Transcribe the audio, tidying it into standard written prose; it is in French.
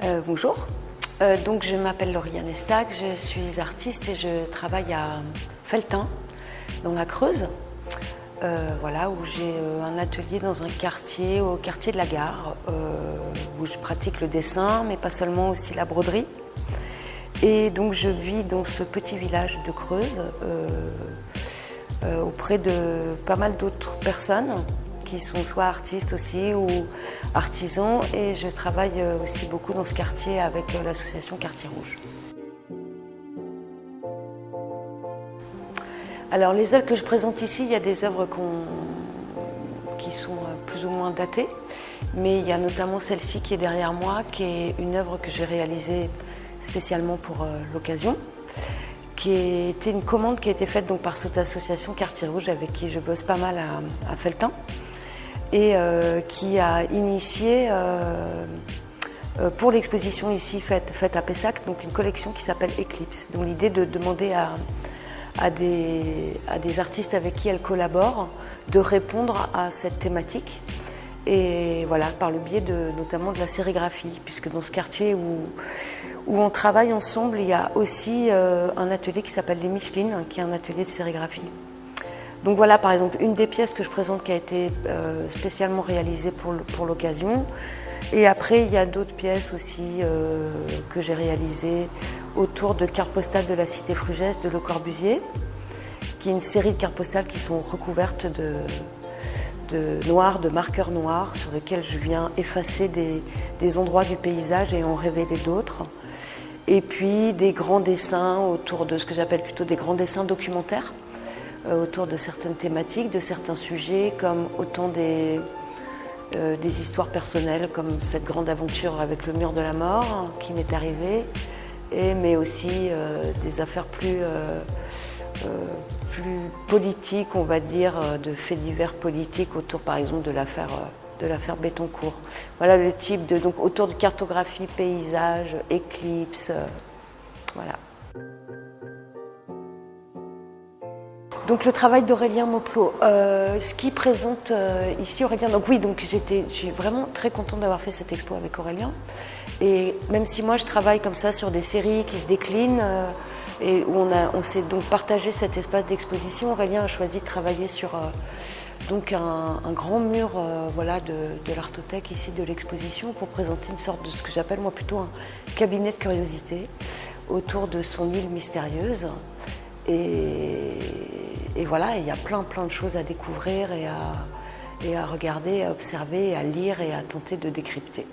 Bonjour, donc je m'appelle Lauriane Estac, je suis artiste et je travaille à Felletin, dans la Creuse, voilà, où j'ai un atelier dans un quartier, au quartier de la Gare, où je pratique le dessin, mais pas seulement, aussi la broderie. Et donc je vis dans ce petit village de Creuse, auprès de pas mal d'autres personnes qui sont soit artistes aussi ou artisans, et je travaille aussi beaucoup dans ce quartier avec l'association Quartier Rouge. Alors les œuvres que je présente ici, il y a des œuvres qui sont plus ou moins datées, mais il y a notamment celle-ci qui est derrière moi, qui est une œuvre que j'ai réalisée spécialement pour l'occasion, qui était une commande qui a été faite donc par cette association Quartier Rouge avec qui je bosse pas mal à Felletin, et qui a initié pour l'exposition ici faite à Pessac, donc une collection qui s'appelle Eclipse, dont l'idée de demander à des artistes avec qui elle collabore de répondre à cette thématique, et voilà, par le biais notamment de la sérigraphie, puisque dans ce quartier où on travaille ensemble, il y a aussi un atelier qui s'appelle les Michelines, qui est un atelier de sérigraphie. Donc voilà, par exemple, une des pièces que je présente qui a été spécialement réalisée pour l'occasion. Et après, il y a d'autres pièces aussi que j'ai réalisées autour de cartes postales de la cité Frugès de Le Corbusier, qui est une série de cartes postales qui sont recouvertes de noir, de marqueurs noirs, sur lesquels je viens effacer des endroits du paysage et en révéler d'autres. Et puis des grands dessins autour de ce que j'appelle plutôt des grands dessins documentaires, autour de certaines thématiques, de certains sujets, comme autant des histoires personnelles, comme cette grande aventure avec le mur de la mort qui m'est arrivée, mais aussi des affaires plus politiques, on va dire, de faits divers politiques autour, par exemple, de l'affaire Bettencourt. Voilà le type donc autour de cartographie, paysage, éclipse, voilà. Donc le travail d'Aurélien Mauplot, ce qu'il présente ici, Aurélien, donc oui, donc je suis vraiment très contente d'avoir fait cette expo avec Aurélien. Et même si moi je travaille comme ça sur des séries qui se déclinent, et où on s'est donc partagé cet espace d'exposition, Aurélien a choisi de travailler sur donc un grand mur voilà, de l'Artothèque ici, de l'exposition, pour présenter une sorte de ce que j'appelle moi plutôt un cabinet de curiosité autour de son île mystérieuse. Et voilà, il y a plein de choses à découvrir et à regarder, à observer, à lire et à tenter de décrypter.